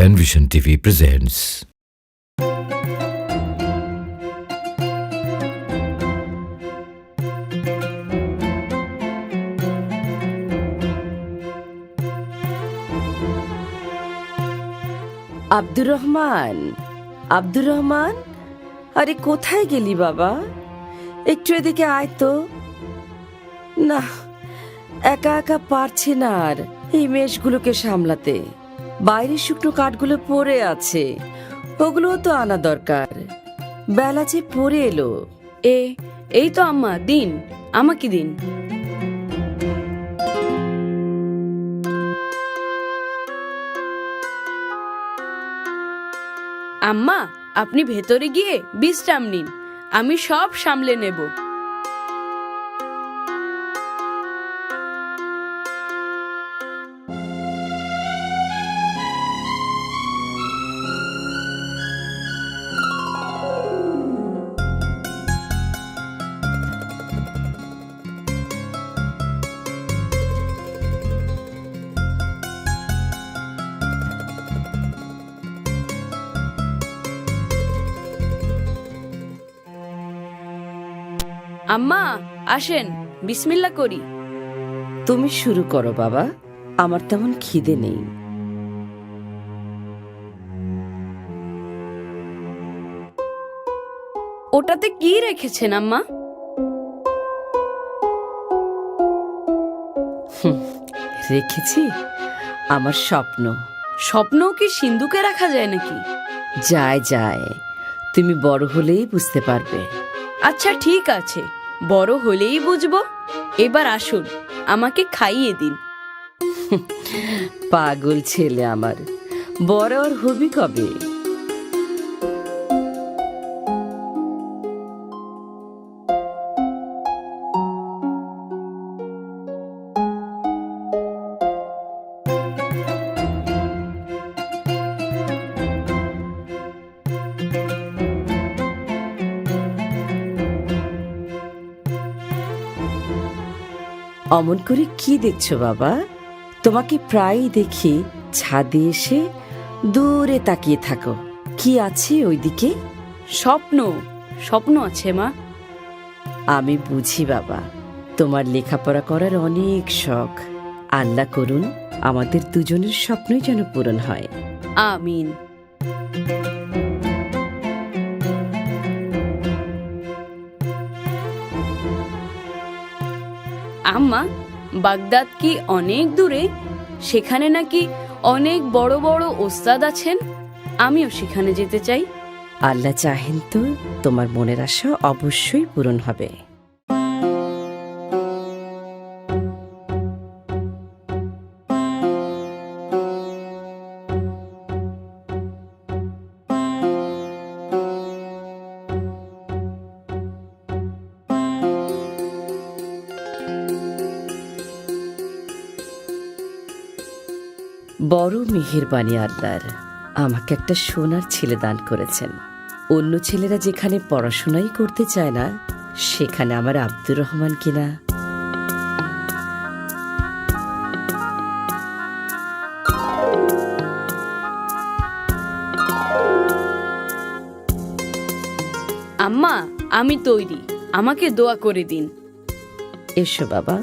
Penvision TV presents Abdur Rahman, Abdur Rahman, আরে কোথায় গেলি বাবা? একটু এদিকে আয় তো। না, একা একা পারছি না আর এই মেষগুলোকে সামলাতে। বাইরে শুকনো কাঠগুলো পড়ে আছে, ওগুলোও তো আনা দরকার। বেলা যে পড়ে এলো। এই তো আম্মা, দিন, আমাকে দিন। আম্মা, আপনি ভেতরে গিয়ে বিশ্রাম নিন, আমি সব সামলে নেব। আম্মা আসেন, বিসমিল্লাহ করি। তুমি শুরু করো বাবা, আমার তেমন খিদে নেই। ওটাতে কি রেখেছেন আম্মা? রেখেছি আমার স্বপ্ন। স্বপ্নও কি সিন্ধুকে রাখা যায় নাকি? যায় যায়, তুমি বড় হলেই বুঝতে পারবে। আচ্ছা ঠিক আছে, বড় হলেই বুঝবো। এবার আসুন, আমাকে খাইয়ে দিন। পাগল ছেলে আমার, বড় আর হবি কবে? অমন করে কি দেখছো বাবা? তোমাকে প্রায়ই দেখি ছাদে এসে দূরে তাকিয়ে থাকো। কি আছে ওইদিকে? স্বপ্ন, স্বপ্ন আছে মা। আমি বুঝি বাবা, তোমার লেখাপড়া করার অনেক শখ। আল্লাহ করুন আমাদের দুজনের স্বপ্নই যেন পূরণ হয়। আমিন। আম্মা, বাগদাদ কি অনেক দূরে? সেখানে নাকি অনেক বড় বড় ওস্তাদ আছেন, আমিও সেখানে যেতে চাই। আল্লাহ চাহেন তো তোমার মনের আশা অবশ্যই পূরণ হবে। বড় মেহেরবানি আল্লাহর, আমাকে একটা সোনার ছেলে দান করেছেন। অন্য ছেলেরা যেখানে পড়াশোনাই করতে চায় না, সেখানে আমার আব্দুর রহমান কিনা। আম্মা, আমি তৈরি, আমাকে দোয়া করে দিন। এসো বাবা,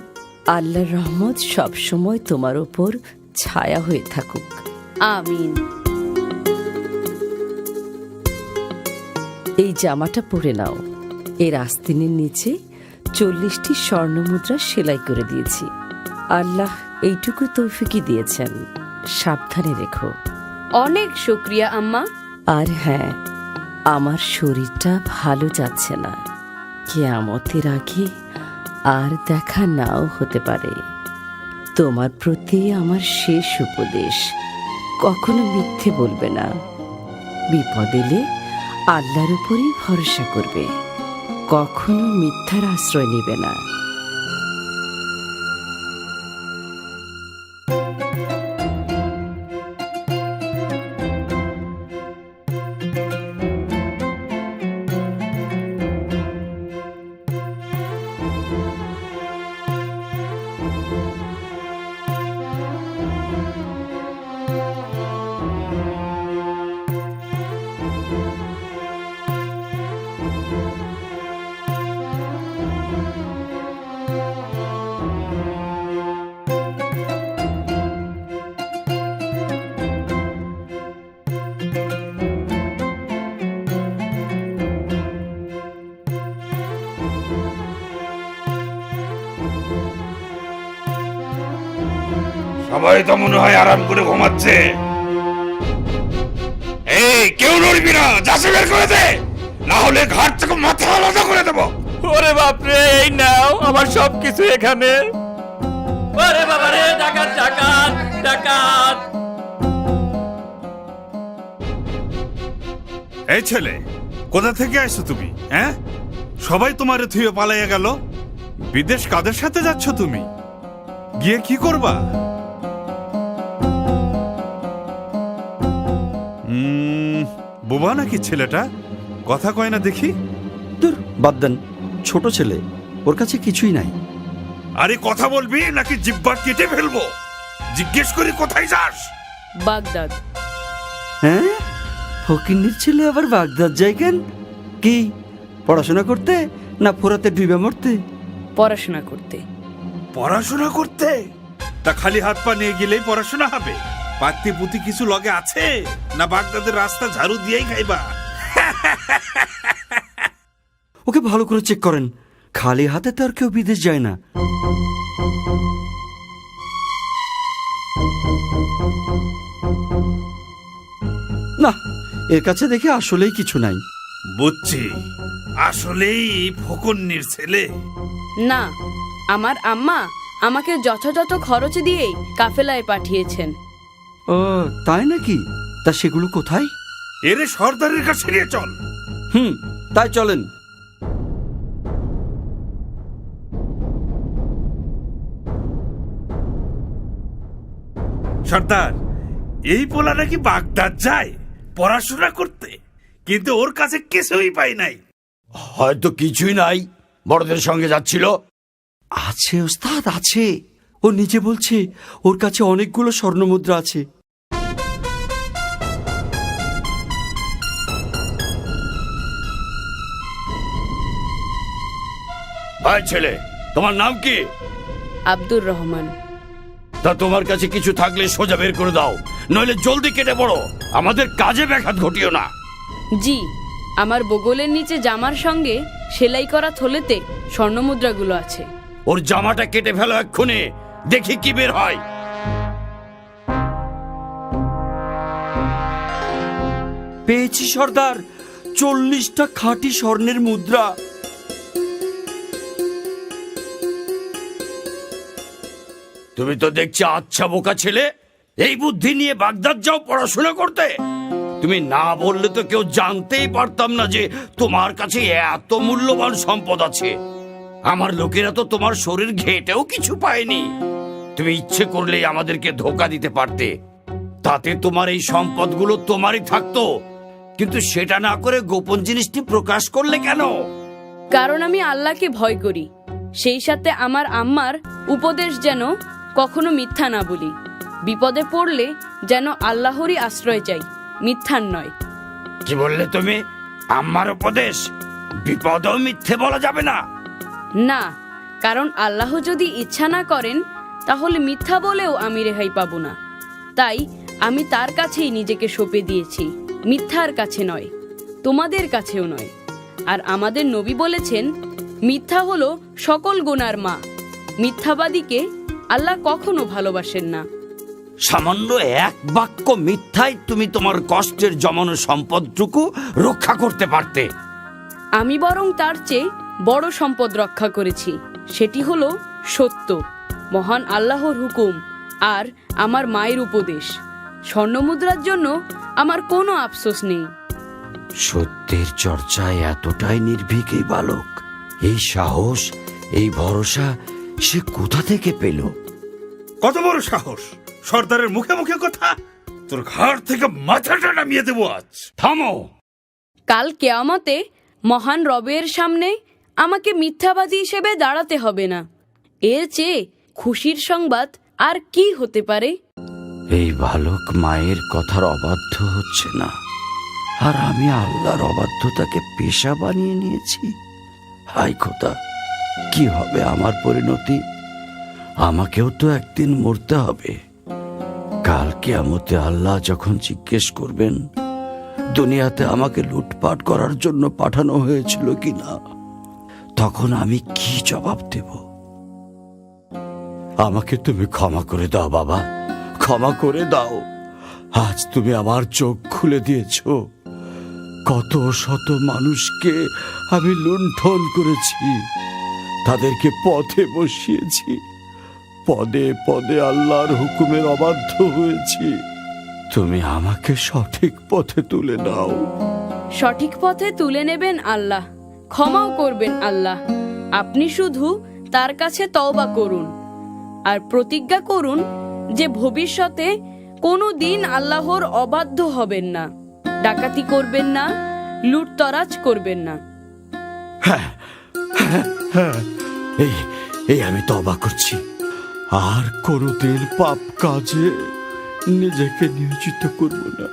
আল্লাহর রহমত সবসময় তোমার ওপর ছায়া হয়ে থাকুক। আমিন। এই জামাটা পরে নাও, এর আস্তিনের নিচে 40টি স্বর্ণ মুদ্রা সেলাই করে দিয়েছি। আল্লাহ এইটুকু তৌফিকই দিয়েছেন, সাবধানে রেখো। অনেক শুকরিয়া আম্মা। আর হ্যাঁ, আমার শরীরটা ভালো যাচ্ছে না, কিয়ামতের আগে আর দেখা নাও হতে পারে। তোমার প্রতি আমার শেষ উপদেশ, কখনো মিথ্যে বলবে না। বিপদ এলে আল্লাহর উপরই ভরসা করবে, কখনো মিথ্যার আশ্রয় নেবে না। সবাই তো মনে হয় আরাম করে ঘুমাচ্ছে। এই কেউ নড়বি না, যাচ্ছে বের করে দে, না হলে ঘাট থেকে মাথা আলাদা করে দেবো। ওরে বাপরে, এই নাও আমার সবকিছু এখানে। ওরে বাবারে, ডাকাত ডাকাত ডাকাত! এই ছেলে, কোথা থেকে আসছো তুমি? হ্যাঁ, সবাই তোমারে থুয়ে পালাইয়া গেল। বিদেশ কাদের সাথে যাচ্ছ তুমি? গিয়ে কি করবা? বোবা নাকি ছেলেটা? কথা কয় না দেখি। দূর, বাদ দেন, ছোট ছেলে, ওর কাছে কিছুই নাই। আরে কথা বলবি নাকি জিব্বা কেটে ফেলবো? জিজ্ঞেস করি কোথায় যাস? বাগদাদ। হ্যাঁ, ফকিন্নির ছেলে আবার বাগদাদ যায় কেন? কি পড়াশোনা করতে, না ফোরাতে ডুবে মরতে? পড়াশোনা করতে। পড়াশোনা করতে? তা খালি হাত পা নিয়ে গেলেই পড়াশোনা হবে? পাত্তি পুতি কিছু লগে আছে, না বাগদাদের রাস্তা ঝাড়ু দিয়েই খাইবা? ওকে ভালো করে চেক করেন, খালি হাতে তো আর কেউ বিদেশ যায় না। না, এর কাছে দেখে আসলেই কিছু নাই। বুঝছি, আসলেই ফকন্নির ছেলে। না, আমার আম্মা আমাকে যথাযথ খরচ দিয়েই কাফেলায় পাঠিয়েছেন। ও তাই নাকি? তা সেগুলো কোথায়? এরে সর্দারের কাছে নিয়ে চল। তাই চলেন। সর্দার, এই পোলা নাকি বাগদাদ যায় পড়াশোনা করতে, কিন্তু ওর কাছে কিছুই পাই নাই। হয়তো কিছুই নাই, বড়দের সঙ্গে যাচ্ছিল। আছে ওস্তাদ, আছে। ও নিজে বলছে ওর কাছে অনেকগুলো স্বর্ণমুদ্রা আছে। ভাই ছেলে, তোমার নাম কি? আব্দুর রহমান। তা তোমার কাছে কিছু থাকলে সোজা বের করে দাও, নইলে জলদি কেটে পড়ো, আমাদের কাজে ব্যাঘাত ঘটিও না। জি, আমার বগলের নিচে জামার সঙ্গে সেলাই করা থলেতে স্বর্ণমুদ্রাগুলো আছে। ওর জামাটা কেটে ফেলো এক্ষুনি, দেখি কি বের হয়। পেয়েছি সর্দার, 40টা খাঁটি স্বর্ণের মুদ্রা। তুমি তো দেখছি আচ্ছা বোকা ছেলে, এই বুদ্ধি নিয়ে বাগদাদ যাও পড়াশোনা করতে? তুমি না বললে তো কেউ জানতেই পারতাম না যে তোমার কাছে এত মূল্যবান সম্পদ আছে। আমার লোকেরা তো তোমার শরীর ঘেটেও কিছু পায়নি। তুমি ইচ্ছে করলেই আমাদেরকে ধোকা দিতে পারতে, তাতে তোমার এই সম্পদগুলো তোমারই থাকতো। কিন্তু সেটা না করে গোপন জিনিসটি প্রকাশ করলে কেন? কারণ আমি আল্লাহকে ভয় করি, সেই সাথে আমার আম্মার উপদেশ যেন কখনো মিথ্যা না বলি। বিপদে পড়লে যেন আল্লাহরই আশ্রয় চাই, মিথ্যার নয়। কি বললে তুমি? আমার উপদেশ? বিপদেও মিথ্যে বলা যাবে না। না, কারণ আল্লাহ যদি ইচ্ছা না করেন তাহলে মিথ্যা বলেও আমি রেহাই পাবো না। তাই আমি তার কাছেই নিজেকে সঁপে দিয়েছি, মিথ্যার কাছে নয়, তোমাদের কাছেও নয়। আর আমাদের নবী বলেছেন, মিথ্যা হলো সকল গুনার মা। মিথ্যাবাদীকে আল্লাহ কখনো ভালোবাসেন না। সামান্য এক বাক্য মিথ্যায় তুমি তোমার কষ্টের জমানো সম্পদটুকু রক্ষা করতে পারতে। আমি বরং তার চেয়ে বড় সম্পদ রক্ষা করেছি, সেটি হলো সত্য, মহান আল্লাহর হুকুম আর আমার মায়ের উপদেশ। স্বর্ণমুদ্রার জন্য আমার কোনো আফসোস নেই। সত্যের চর্চায় এতটাই নির্ভীক এই বালক, এই সাহস, এই ভরসা সে কোথা থেকে পেল? কত বড় সাহস! সর্দারের মুখে মুখে কথা! তোর ঘাড় থেকে মাথাটা নামিয়ে দেবো আজ। থামো! কাল কিয়ামতে মহান রবের সামনে আমাকে মিথ্যাবাদী হিসেবে দাঁড়াতে হবে না। এর চেয়ে খুশির সংবাদ আর কি হতে পারে? এই বালক মায়ের কথার অবাধ্য হচ্ছে না, আর আমি আল্লাহর অবাধ্যতাকে পেশা বানিয়ে নিয়েছি। হায় খোদা, কি হবে আমার পরিণতি? আমাকেও তো একদিন মরতে হবে। কাল কিয়ামতে আল্লাহ যখন জিজ্ঞেস করবেন দুনিয়াতে আমাকে লুটপাট করার জন্য পাঠানো হয়েছিল কিনা, তখন আমি কি জবাব দেব? আমাকে তুমি ক্ষমা করে দাও বাবা, ক্ষমা করে দাও। আজ তুমি আমার চোখ খুলে দিয়েছ। কত শত মানুষকে আমি লুণ্ঠন করেছি, তাদেরকে পথে বসিয়েছি, পদে পদে আল্লাহর হুকুমের অবাধ্য হয়েছি। তুমি আমাকে সঠিক পথে তুলে দাও। সঠিক পথে তুলে নেবেন আল্লাহ, ক্ষমাও করবেন আল্লাহ। আপনি শুধু তার কাছে তওবা করুন আর প্রতিজ্ঞা করুন যে ভবিষ্যতে কোনো দিন আল্লাহর অবাধ্য হবেন না, ডাকাতি করবেন না, লুটতরাজ করবেন না। এই এই আমি তওবা করছি, আর কোনোদিন পাপ কাজে নিজেকে নিয়োজিত করব না।